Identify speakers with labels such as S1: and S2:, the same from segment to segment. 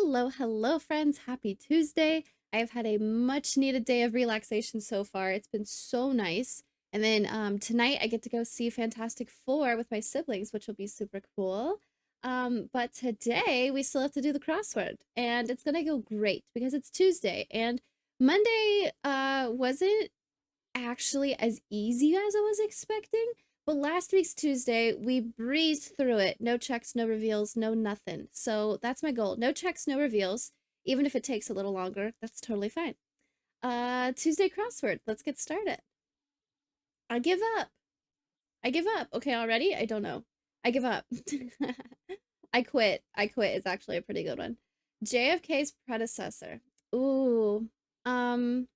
S1: Hello, hello, friends. Happy Tuesday. I have had a much needed day of relaxation so far. It's been so nice. And then tonight I get to go see Fantastic Four with my siblings, which will be super cool. But today we still have to do the crossword, and it's gonna go great because it's Tuesday. And Monday wasn't actually as easy as I was expecting. But last week's Tuesday, we breezed through it. No checks, no reveals, no nothing. So that's my goal. No checks, no reveals. Even if it takes a little longer, that's totally fine. Tuesday crossword. Let's get started. I give up. I give up. Okay, already? I don't know. I give up. I quit. I quit is actually a pretty good one. JFK's predecessor. Ooh. I'm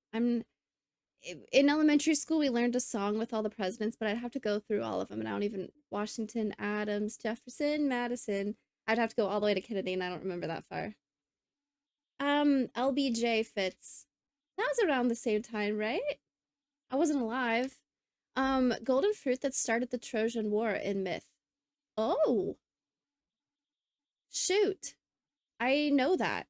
S1: in elementary school we learned a song with all the presidents, but I'd have to go through all of them, and I don't even Washington, Adams, Jefferson, Madison. I'd have to go all the way to Kennedy, and I don't remember that far. LBJ fits. That was around the same time, right? I wasn't alive. Golden fruit that started the Trojan War in myth. Oh, shoot. I know that.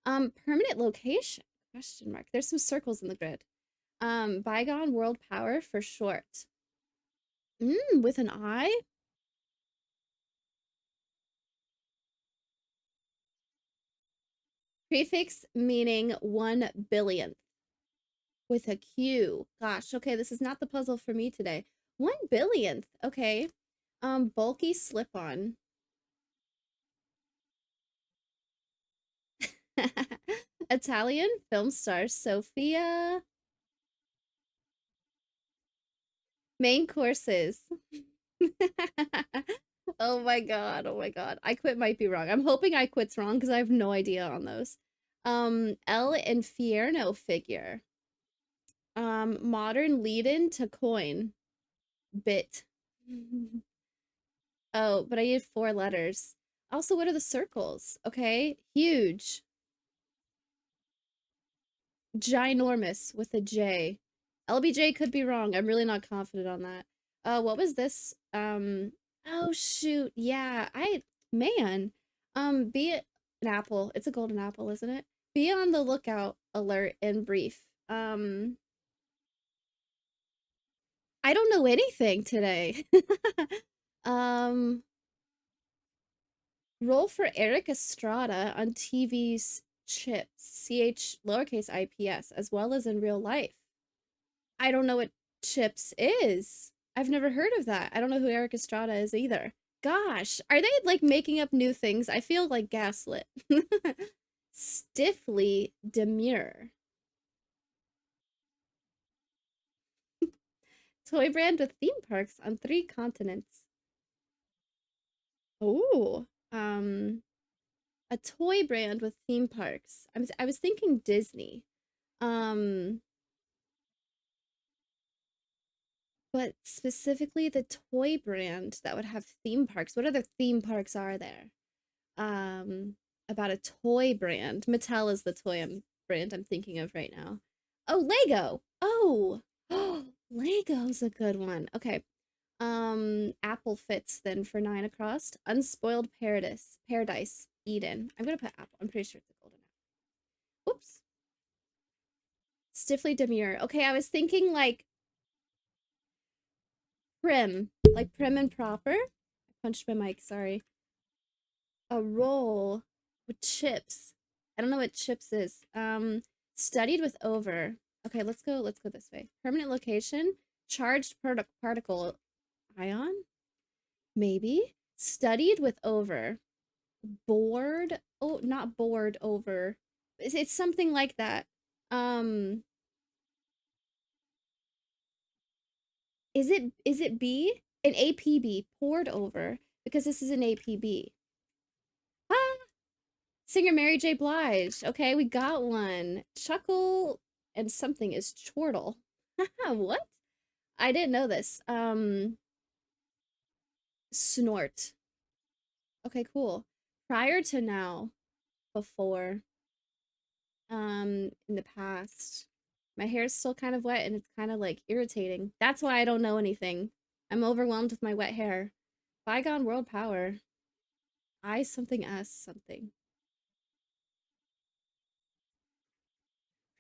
S1: Permanent location? Question mark. There's some circles in the grid. Bygone world power for short. With an I? Prefix meaning 1 billionth with a Q. Gosh, okay, this is not the puzzle for me today. 1 billionth, okay. Bulky slip-on. Italian film star Sophia. Main courses. Oh my god, oh my god. I quit might be wrong. I'm hoping I quit's wrong because I have no idea on those. El Infierno figure. Modern lead-in to coin. Bit. Oh, but I need 4 letters. Also, what are the circles? Okay, huge. Ginormous with a J. LBJ could be wrong. I'm really not confident on that. What was this? Oh shoot, yeah, man. Be it an apple. It's a golden apple, isn't it? Be on the lookout, alert, and brief. I don't know anything today. um, Role for Eric Estrada on TV's Chips, CH lowercase IPS, as well as in real life. I don't know what Chips is. I've never heard of that. I don't know who Eric Estrada is either. Gosh, are they like making up new things? I feel like gaslit. Stiffly demure. Toy brand with theme parks on 3 continents. Oh, a toy brand with theme parks. I was thinking Disney. Um, but specifically the toy brand that would have theme parks. What other theme parks are there? Um, about a toy brand. Mattel is the brand I'm thinking of right now. Oh, Lego. Oh, Lego's a good one. Okay. Apple fits then for 9 across. Unspoiled Paradise, Eden. I'm gonna put apple. I'm pretty sure it's a golden apple. Oops. Stiffly demure. Okay, I was thinking like prim, like prim and proper. I punched my mic, sorry. A roll with chips. I don't know what chips is. Studied with over. Okay, let's go this way. Permanent location, charged particle ion? Maybe. Studied with over. Bored? Oh, not bored over. It's something like that. Um, is it B? An APB, poured over, because this is an APB. Ah, singer Mary J. Blige. Okay, we got one. Chuckle and something is chortle. What? I didn't know this. Snort. Okay, cool. Prior to now, before, in the past. My hair is still kind of wet and it's kind of like irritating. That's why I don't know anything. I'm overwhelmed with my wet hair. Bygone world power. I something S something.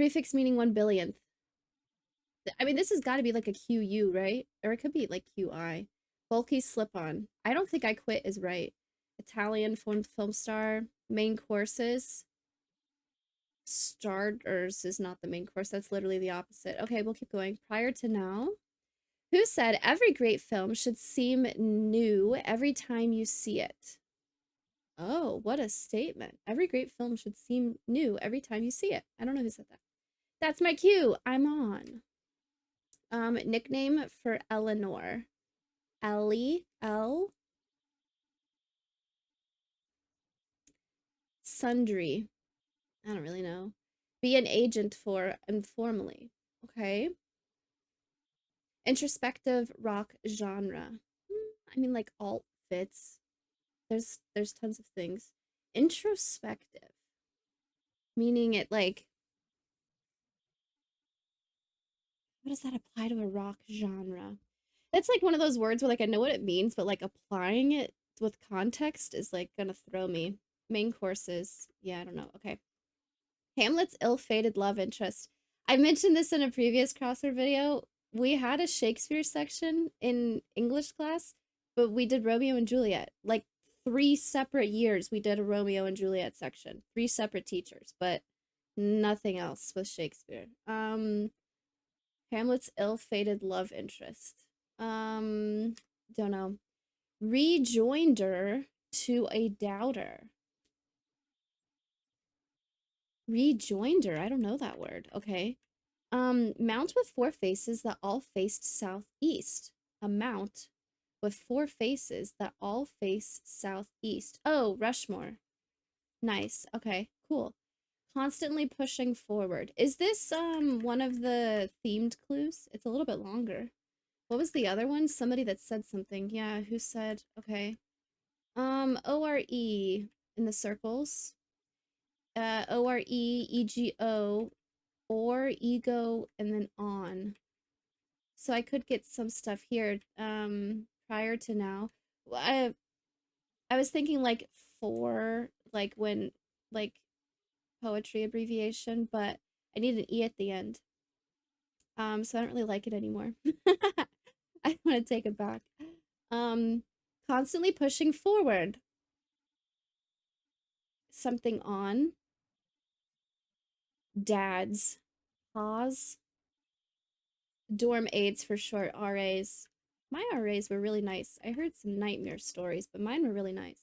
S1: Prefix meaning 1 billionth. I mean, this has got to be like a QU, right? Or it could be like QI. Bulky slip-on. I don't think I quit is right. Italian film star. Main courses. Starters is not the main course. That's literally the opposite. Okay, we'll keep going. Prior to now. Who said every great film should seem new every time you see it? Oh, what a statement. Every great film should seem new every time you see it. I don't know who said that. That's my cue. I'm on. Nickname for Eleanor. Ellie. L. Sundry. I don't really know. Be an agent for informally. Okay. Introspective rock genre. I mean, like alt fits. There's tons of things. Introspective, meaning it like, how does that apply to a rock genre? That's like one of those words where like I know what it means, but like applying it with context is like gonna throw me. Main courses. Yeah, I don't know. Okay. Hamlet's ill-fated love interest. I mentioned this in a previous crossword video. We had a Shakespeare section in English class, but we did Romeo and Juliet. Like 3 separate years we did a Romeo and Juliet section. 3 separate teachers, but nothing else with Shakespeare. Hamlet's ill-fated love interest. Don't know. Rejoinder to a doubter. Rejoinder. I don't know that word. Okay. Mount with 4 faces that all faced southeast. A mount with 4 faces that all face southeast. Oh, Rushmore. Nice. Okay, cool. Constantly pushing forward. Is this one of the themed clues? It's a little bit longer. What was the other one? Somebody that said something. Yeah, who said? Okay. O-R-E in the circles. O-R-E-E-G-O or ego and then on. So I could get some stuff here prior to now. I was thinking like for like when like poetry abbreviation, but I need an E at the end. So I don't really like it anymore. I want to take it back. Um Constantly pushing forward. Something on. Dads. Pause. Dorm aides for short, RAs. My RAs were really nice. I heard some nightmare stories, but mine were really nice.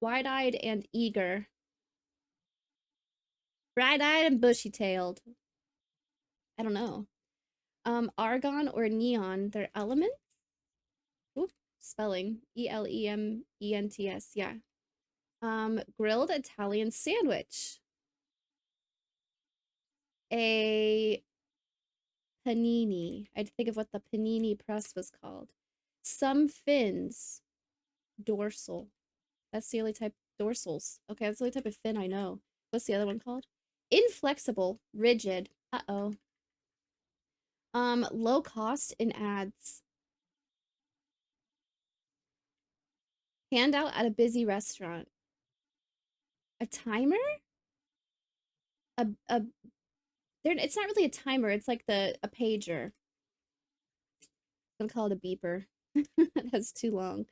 S1: Wide-eyed and eager. Bright-eyed and bushy-tailed. I don't know. Argon or neon, they're elements? Oop, spelling. E-L-E-M-E-N-T-S, yeah. Grilled Italian sandwich. A panini. I had to think of what the panini press was called. Some fins. Dorsal. That's the only type. Dorsals. Okay, that's the only type of fin I know. What's the other one called? Inflexible. Rigid. Uh-oh. Low cost in ads. Handout at a busy restaurant. A timer? A there, it's not really a timer, it's like a pager. I'm gonna call it a beeper. That's too long.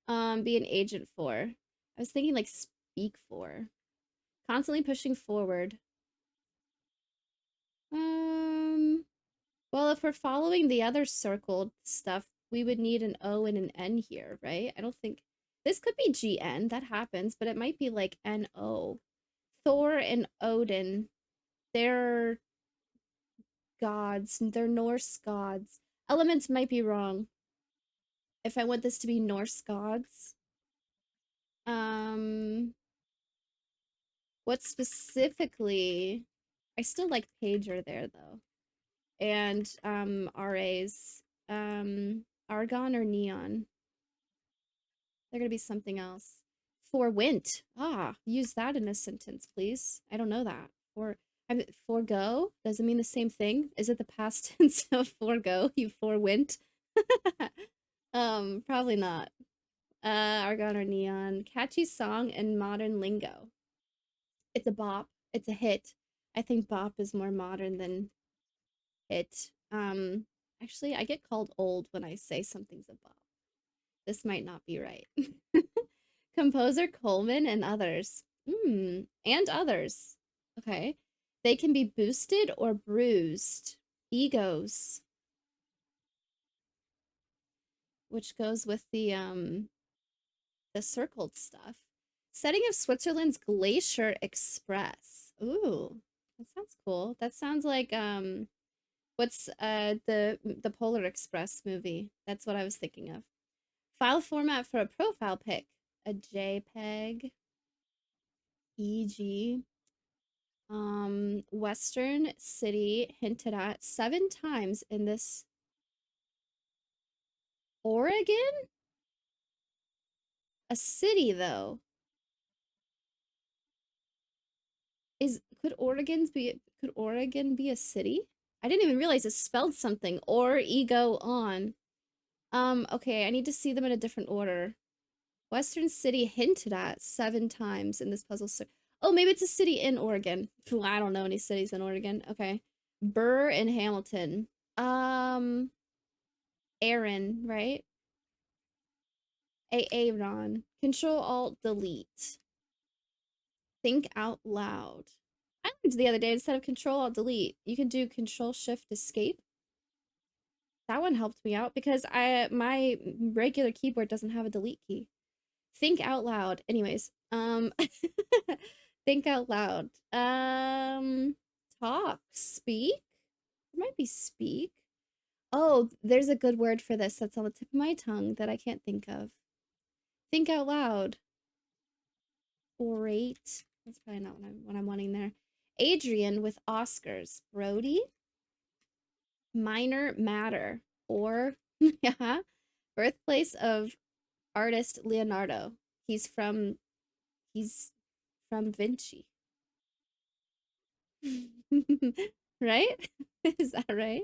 S1: Be an agent for. I was thinking like speak for. Constantly pushing forward. Well, if we're following the other circled stuff, we would need an O and an N here, right? I don't think this could be GN, that happens, but it might be like NO. Thor and Odin, they're gods, they're Norse gods. Elements might be wrong. If I want this to be Norse gods, um, what specifically? I still like pager there though, and RAs, argon or neon. They're gonna be something else. Forwent. Ah, use that in a sentence, please. I don't know that. Or I mean, forego doesn't mean the same thing. Is it the past tense of forego? You forwent. Probably not. Argon or neon. Catchy song and modern lingo. It's a bop. It's a hit. I think bop is more modern than it. Actually, I get called old when I say something's a bop. This might not be right. Composer Coleman and others. And others. Okay. They can be boosted or bruised. Egos, which goes with the circled stuff. Setting of Switzerland's Glacier Express. Ooh, that sounds cool. That sounds like what's the Polar Express movie? That's what I was thinking of. File format for a profile pic. A JPEG, EG. Western city hinted at 7 times in this. Oregon? A city though. Is could Oregon be a city? I didn't even realize it spelled something. Or ego on. Okay, I need to see them in a different order. Western city hinted at 7 times in this puzzle. Oh, maybe it's a city in Oregon. I don't know any cities in Oregon. Okay. Burr and Hamilton. Um, Aaron, right? Aaron. Control Alt Delete. Think out loud. I learned the other day instead of Control Alt Delete, you can do Control Shift Escape. That one helped me out because my regular keyboard doesn't have a delete key. Think out loud. Anyways, think out loud. Talk, speak. It might be speak. Oh, there's a good word for this that's on the tip of my tongue that I can't think of. Think out loud. Orate. That's probably not what I'm wanting there. Adrian with Oscars. Brody. Minor matter. Or yeah, birthplace of artist Leonardo. He's from he's from Vinci. Right? Is that right?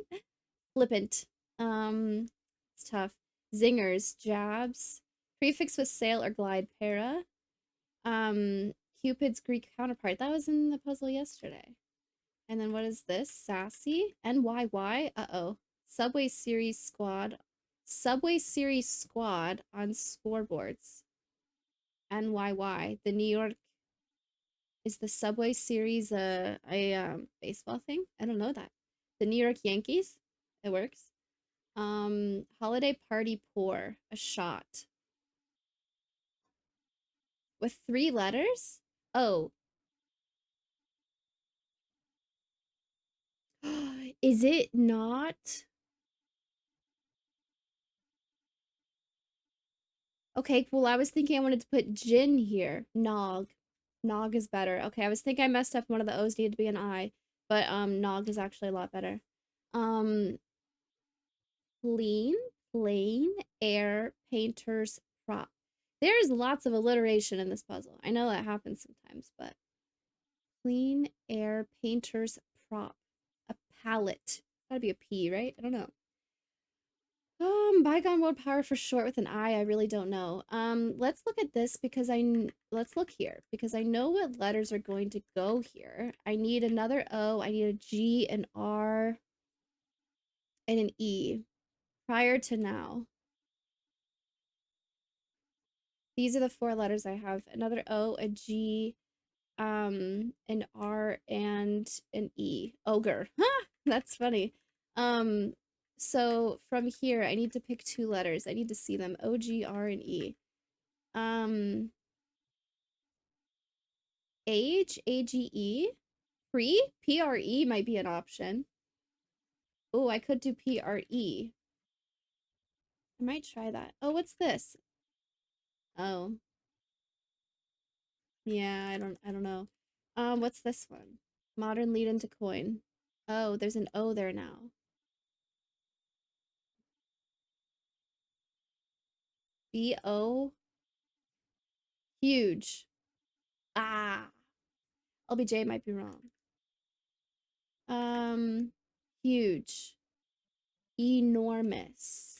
S1: Flippant. It's tough. Zingers, jabs. Prefix with sail or glide para. Cupid's Greek counterpart. That was in the puzzle yesterday. And then what is this? Sassy. NYY. Uh-oh. Subway Series squad. Subway Series squad on scoreboards. NYY. The New York is the Subway Series a baseball thing? I don't know that. The New York Yankees. It works. Holiday party pour. A shot. With 3 letters? Oh. Is it not? Okay, well, I was thinking I wanted to put gin here. Nog. Nog is better. Okay, I was thinking I messed up one of the O's needed to be an I, but nog is actually a lot better. Um clean, plain, air, painter's prop. There's lots of alliteration in this puzzle. I know that happens sometimes, but clean, air, painter's prop. A palette. Gotta be a P, right? I don't know. Bygone World Power for short with an I really don't know. Let's look at this because let's look here because I know what letters are going to go here. I need another O, I need a G, an R, and an E prior to now. These are the 4 letters I have. Another O, a G, an R, and an E. Ogre. That's funny. Um, so from here, I need to pick 2 letters. I need to see them. O, G, R, and E. Age, AGE. PRE might be an option. Oh, I could do PRE. I might try that. Oh, what's this? Oh, yeah, I don't know. What's this one? Modern lead into coin. Oh, there's an O there now. BO. Huge. Ah. LBJ might be wrong. Um, huge. Enormous.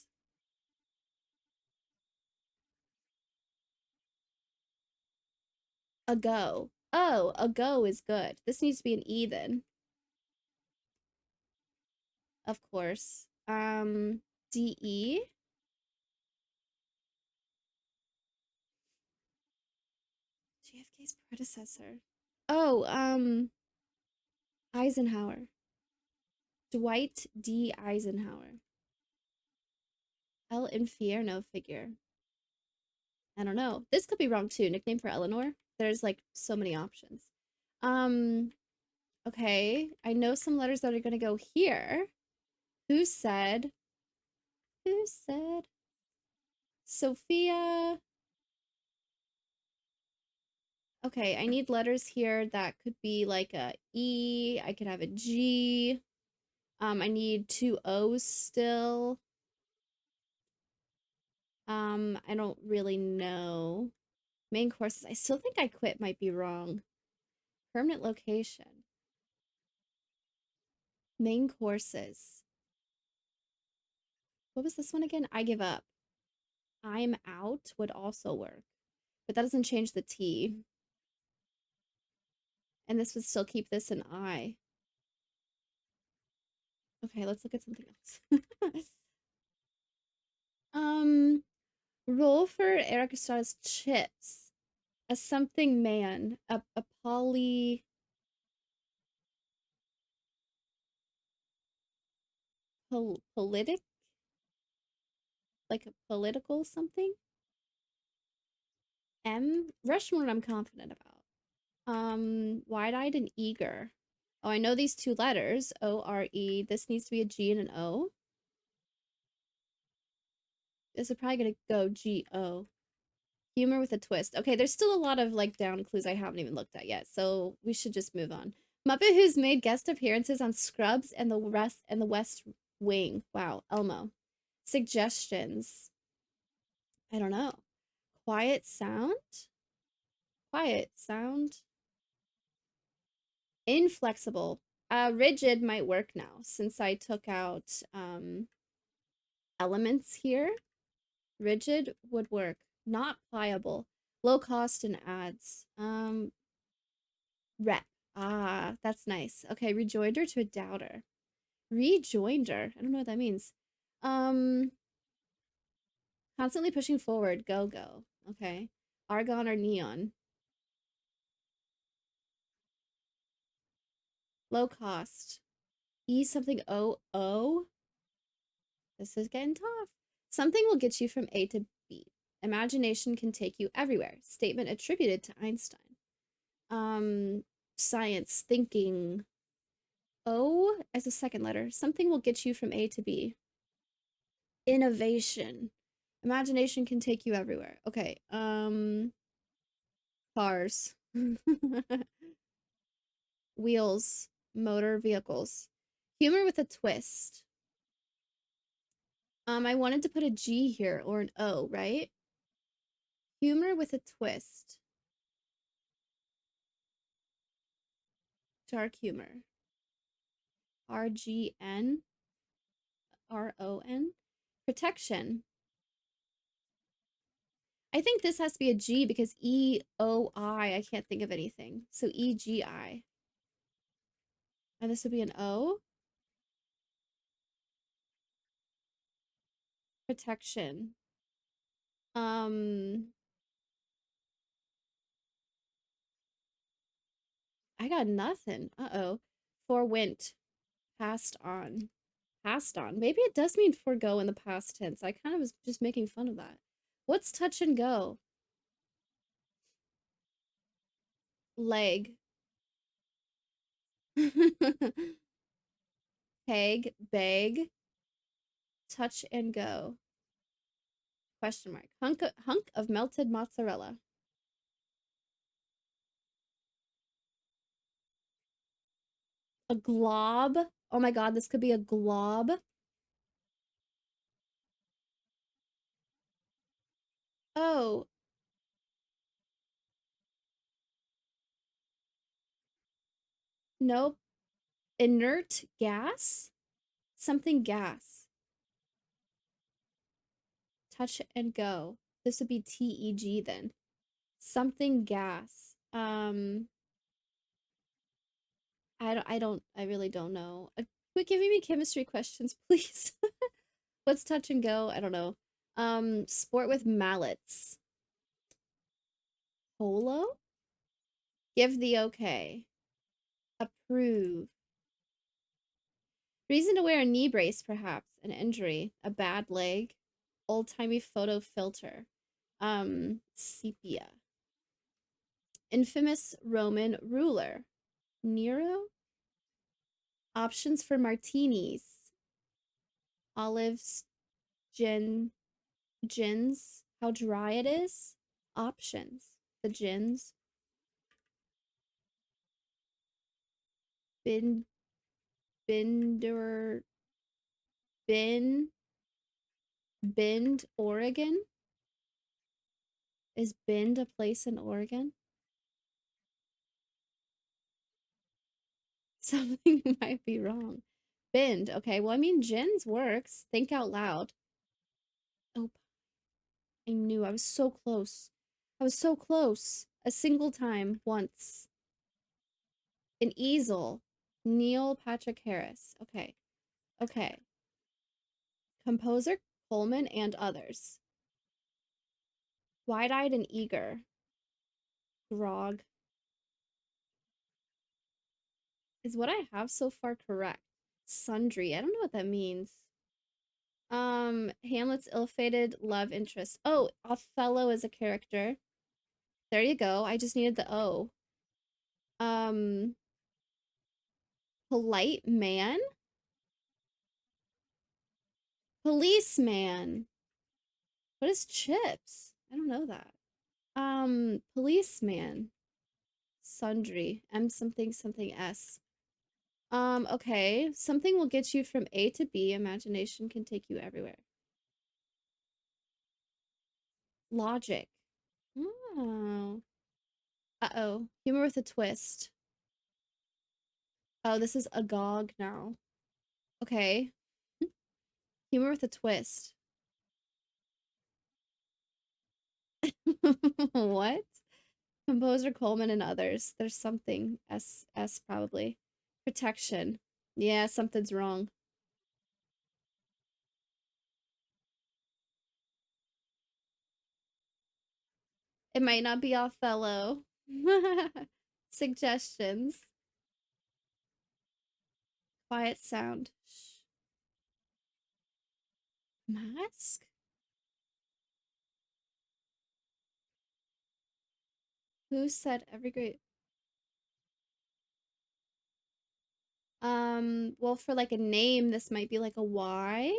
S1: Ago. Oh, a go is good. This needs to be an E then, of course. DE. JFK's predecessor. Oh, Eisenhower. Dwight D. Eisenhower. El Infierno figure. I don't know. This could be wrong too. Nickname for Eleanor. There's like so many options. Um, okay. I know some letters that are gonna go here. Who said? Who said? Sophia. Okay, I need letters here that could be like a E. I could have a G. I need two O's still. I don't really know. Main courses. I still think I quit might be wrong. Permanent location. Main courses. What was this one again? I give up. I'm out would also work. But that doesn't change the T. And this would still keep this an I. Okay, let's look at something else. um, roll for Eric Estrada's chips. A something man. A poly politic? Like a political something? M? Rushmore I'm confident about. Wide-eyed and eager. Oh, I know these two letters. O-R-E. This needs to be a G and an O. This is probably gonna go G-O. Humor with a twist. Okay, there's still a lot of like down clues I haven't even looked at yet, so we should just move on. Muppet who's made guest appearances on Scrubs and the West Wing. Wow, Elmo. Suggestions. I don't know. Quiet sound? Quiet sound. Inflexible. Rigid might work now since I took out elements here. Rigid would work. Not pliable. Low cost and ads. Rep. Ah, that's nice. Okay, rejoinder to a doubter. Rejoinder. I don't know what that means. Um, constantly pushing forward. Go, go. Okay. Argon or neon. Low cost. E something O O. This is getting tough. Something will get you from A to B. Imagination can take you everywhere. Statement attributed to Einstein. Um, science, thinking. O as a second letter. Something will get you from A to B. Innovation. Imagination can take you everywhere. Okay. Cars. Wheels. Motor vehicles. Humor with a twist. I wanted to put a G here or an O, right? Humor with a twist. Dark humor. RGN. RON. Protection. I think this has to be a G because I can't think of anything. So EGI. And this would be an O. Protection. Um, I got nothing. Uh-oh. Forwent. Passed on. Passed on. Maybe it does mean forego in the past tense. I kind of was just making fun of that. What's touch and go? Leg. Peg. Beg. Touch and go. Question mark. Hunk of melted mozzarella. A glob. Oh my god, this could be a glob. Oh, nope. Inert gas? Something gas. Touch and go. This would be TEG then. Something gas. I really don't know. Quit giving me chemistry questions, please. What's touch and go? I don't know. Sport with mallets. Polo? Give the okay. Approve. Reason to wear a knee brace, perhaps. An injury. A bad leg. Old-timey photo filter. Sepia. Infamous Roman ruler. Nero? Options for martinis. Olives. Gins. How dry it is. Options. The gins. Bin. Binder. Bin. Bend, Oregon? Is Bend a place in Oregon? Something might be wrong. Bend. Okay, well, I mean, gins works. Think out loud. Oh, I knew. I was so close. I was so close. A single time, once. An easel. Neil Patrick Harris. Okay. Okay. Composer Coleman and others. Wide-eyed and eager. Grog. Is what I have so far correct? Sundry. I don't know what that means. Hamlet's ill-fated love interest. Oh, Othello is a character. There you go. I just needed the O. Um, polite man? Policeman. What is chips? I don't know that. Policeman. Sundry. M something something S. Okay. Something will get you from A to B. Imagination can take you everywhere. Logic. Oh. Uh-oh. Humor with a twist. Oh, this is agog now. Okay. Humor with a twist. What? Composer Coleman and others. There's something. S probably. Protection. Yeah, something's wrong. It might not be Othello. Suggestions. Quiet sound. Shh. Mask? Who said every great well, for like a name, this might be like a Y.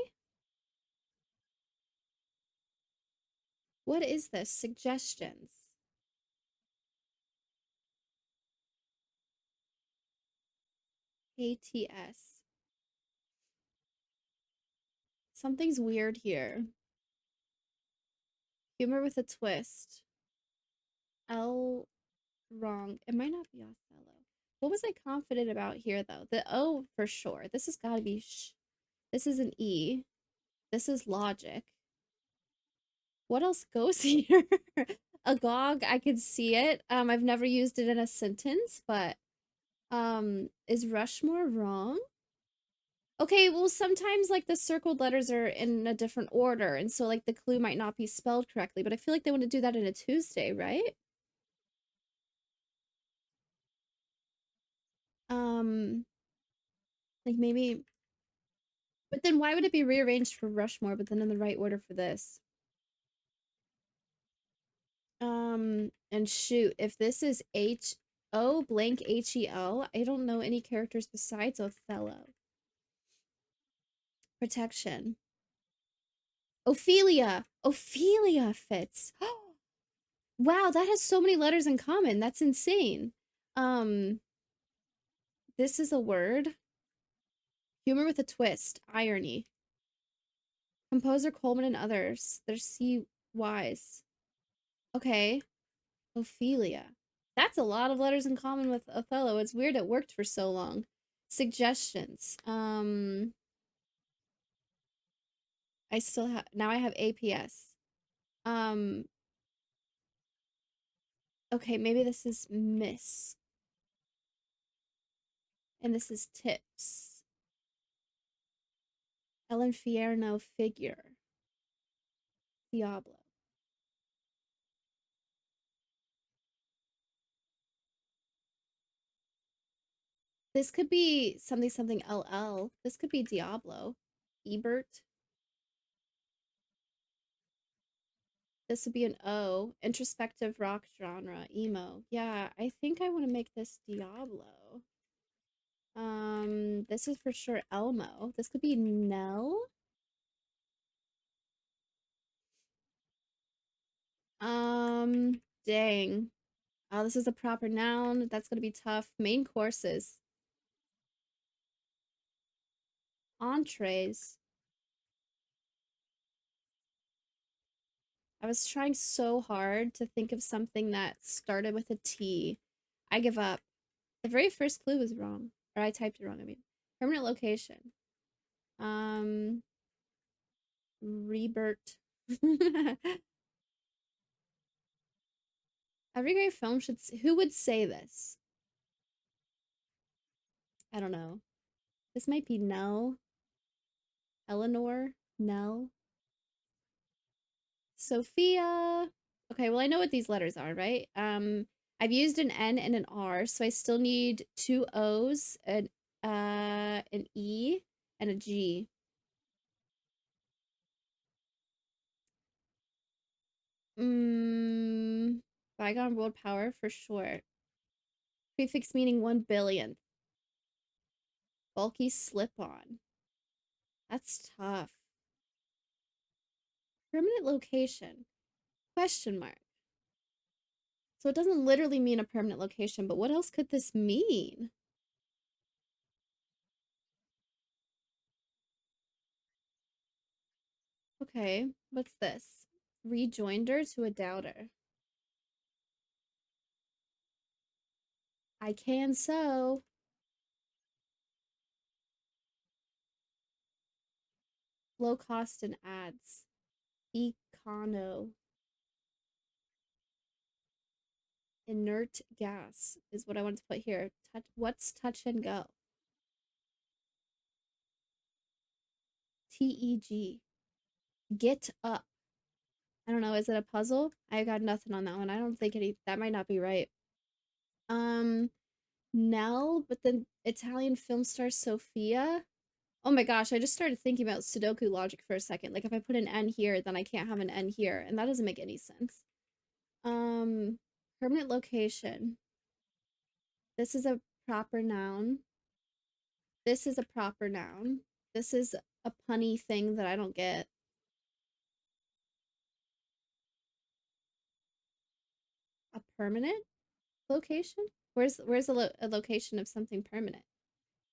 S1: What is this? Suggestions. ATS. Something's weird here. Humor with a twist. L wrong. It might not be Othello. What was I confident about here though? The O for sure. This has got to be sh. This is an E. This is logic. What else goes here? Agog, I could see it. I've never used it in a sentence, but is Rushmore wrong? Okay, well sometimes like the circled letters are in a different order, and so like the clue might not be spelled correctly, but I feel like they want to do that in a Tuesday, right? Um, like maybe, but then why would it be rearranged for Rushmore, but then in the right order for this? And shoot, if this is H-O blank H-E-L, I don't know any characters besides Othello. Protection. Ophelia! Ophelia fits. Wow, that has so many letters in common. That's insane. Um, this is a word. Humor with a twist. Irony. Composer Coleman and others. There's C-Y's. Okay. Ophelia. That's a lot of letters in common with Othello. It's weird it worked for so long. Suggestions. I still have now I have APS. Um, okay, maybe this is Miss. And this is tips. El Infierno figure. Diablo. This could be something something LL. This could be Diablo. Ebert. This would be an O. Introspective rock genre. Emo. Yeah, I think I want to make this Diablo. This is for sure Elmo. This could be Nell. Dang. Oh, this is a proper noun. That's gonna be tough. Main courses. Entrees. I was trying so hard to think of something that started with a T. I give up. The very first clue was wrong. Or I typed it wrong, I mean. Permanent location. Um, Rebert. Every great film should. Who would say this? I don't know. This might be Nell. Eleanor. Nell. Sophia. Okay, well I know what these letters are, right? I've used an N and an R, so I still need two O's, an E, and a G. Mm, Bygone world power for short. Prefix meaning 1 billionth. Bulky slip-on. That's tough. Permanent location. Question mark. So it doesn't literally mean a permanent location, but what else could this mean? Okay, what's this? Rejoinder to a doubter. I can sew. Low cost and ads. Econo. Inert gas is what I want to put here. What's touch and go? TEG. Get up. I don't know. Is it a puzzle? I got nothing on that one. I don't think that might not be right. Um, Nell, but then Italian film star Sophia. Oh my gosh, I just started thinking about Sudoku logic for a second. Like if I put an N here, then I can't have an N here, and that doesn't make any sense. Um, Permanent location. This is a proper noun. This is a proper noun. This is a punny thing that I don't get. A permanent location? Where's a location of something permanent?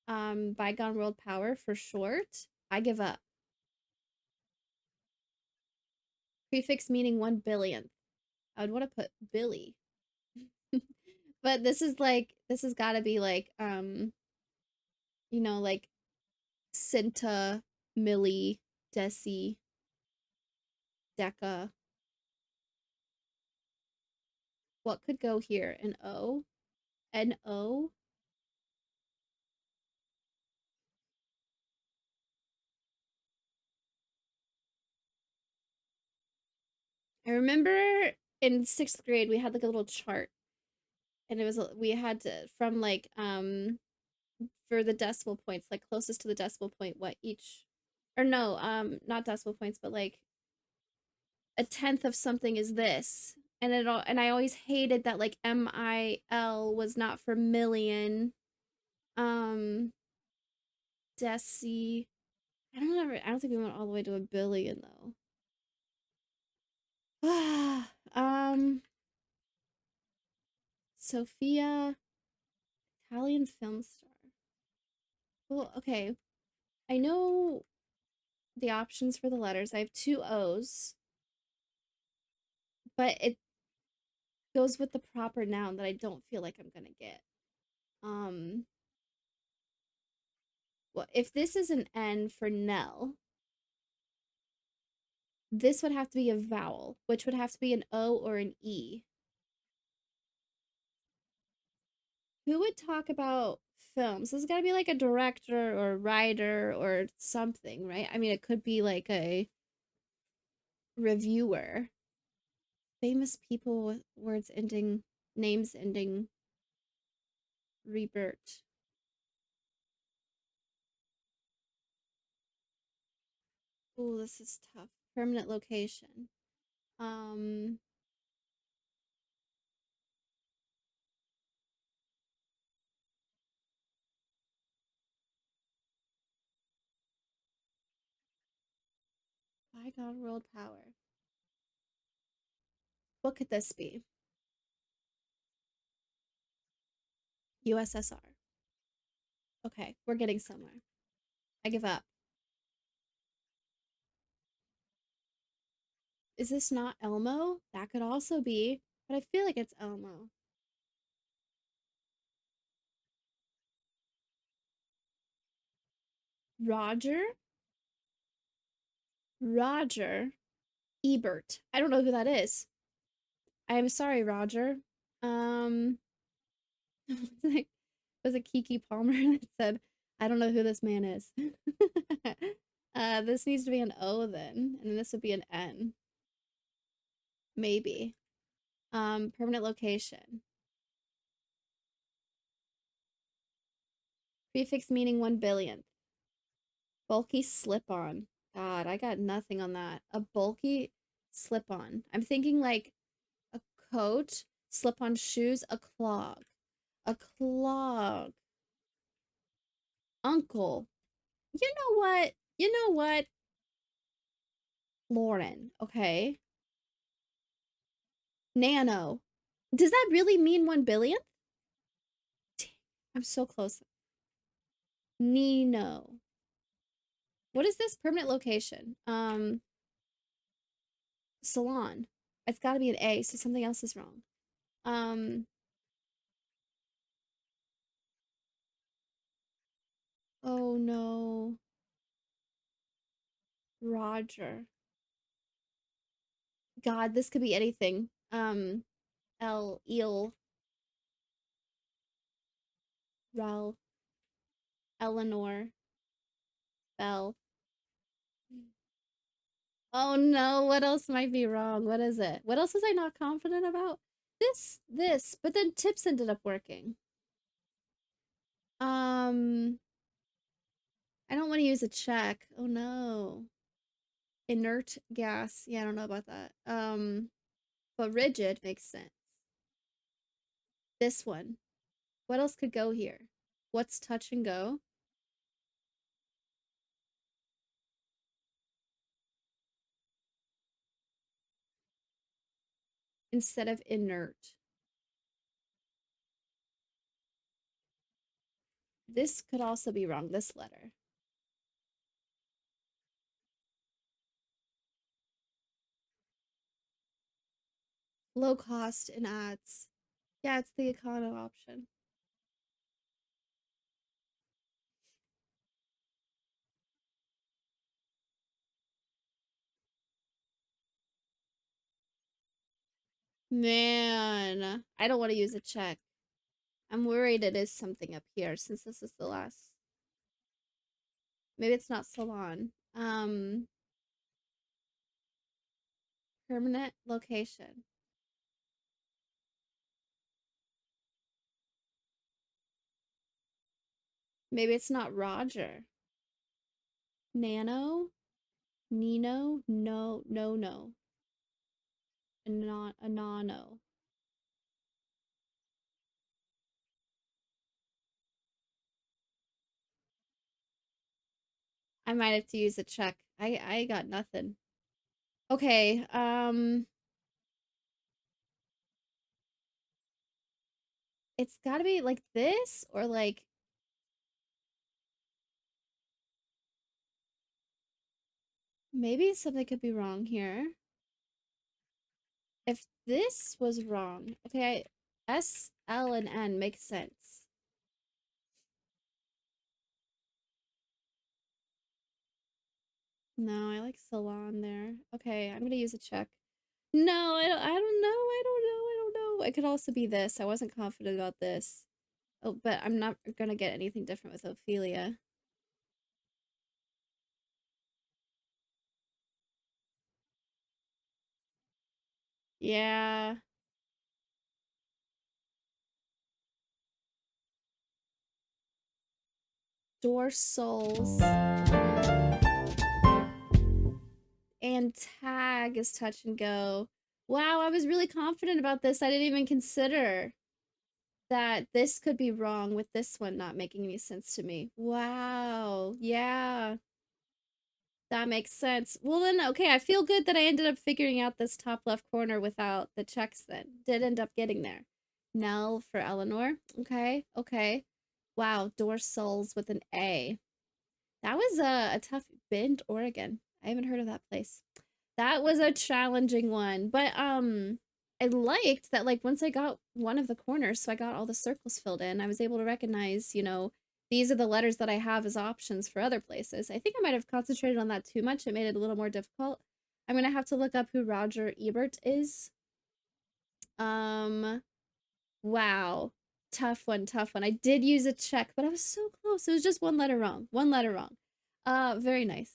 S1: Bygone world power for short. I give up. Prefix meaning 1 billionth. I would want to put Billy. But this has got to be like like Cinta, Millie, Desi, Deca. What could go here? An O? An O? I remember in 6th grade we had like a little chart, and it was we had to from like for the decimal points, like closest to the decimal point, what each, or no, not decimal points, but like a tenth of something is this. And I always hated that like MIL was not for million. Um Deci. I don't think we went all the way to a billion though. Sophia, Italian film star. Well, okay. I know the options for the letters. I have two O's, but it goes with the proper noun that I don't feel like I'm gonna get. Um, well, if this is an N for Nell, this would have to be a vowel, which would have to be an O or an E. Who would talk about films. This has got to be like a director or writer or something, right? I mean, it could be like a reviewer. Famous people with words ending, names ending, rebirth. Oh, this is tough. Permanent location. Um, bygone world power. What could this be? USSR. Okay, we're getting somewhere. I give up. Is this not Elmo? That could also be, but I feel like it's Elmo. Roger? Roger Ebert. I don't know who that is. I am sorry, Roger. Um, was it Kiki Palmer that said, I don't know who this man is? This needs to be an O then, and then this would be an N. Maybe. Permanent location. Prefix meaning 1 billionth. Bulky slip on. God, I got nothing on that. A bulky slip on. I'm thinking like a coat, slip on shoes, a clog. A clog. Uncle. You know what? You know what? Lauren, okay? Nano. Does that really mean 1 billionth? I'm so close. Nino. What is this permanent location? Salon. It's got to be an A, so something else is wrong. Um, oh no. Roger. God, this could be anything. Eel, Rel, Eleanor, Bell. Oh no, what else might be wrong? What is it? What else was I not confident about? This, but then tips ended up working. Um, I don't want to use a check. Oh no. Inert gas. Yeah, I don't know about that. But rigid makes sense. This one. What else could go here? What's touch and go? Instead of inert. This could also be wrong, this letter. Low cost in ads. Yeah, it's the econo option. Man, I don't want to use a check. I'm worried it is something up here since this is the last. Maybe it's not salon. Permanent location. Maybe it's not Roger. Nano? Nino? No, no, no. Anano. I might have to use a check. I got nothing. Okay, it's gotta be like this or like maybe something could be wrong here. If this was wrong, okay, S, L, and N makes sense. No, I like salon there. Okay, I'm gonna use a check. No, I don't know. I don't know. I don't know. It could also be this. I wasn't confident about this. Oh, but I'm not gonna get anything different with Ophelia. Yeah. Dorsals. And tag is touch and go. Wow, I was really confident about this. I didn't even consider that this could be wrong with this one not making any sense to me. Wow. Yeah. That makes sense. Well, then, okay, I feel good that I ended up figuring out this top left corner without the checks then. Did end up getting there. Nell for Eleanor. Okay, okay. Wow, dorsals with an A. That was a tough Bend, Oregon. I haven't heard of that place. That was a challenging one, but I liked that like once I got one of the corners, so I got all the circles filled in, I was able to recognize, these are the letters that I have as options for other places. I think I might have concentrated on that too much. It made it a little more difficult. I'm gonna have to look up who Roger Ebert is. Um, wow. Tough one, tough one. I did use a check, but I was so close. It was just one letter wrong. One letter wrong. Very nice.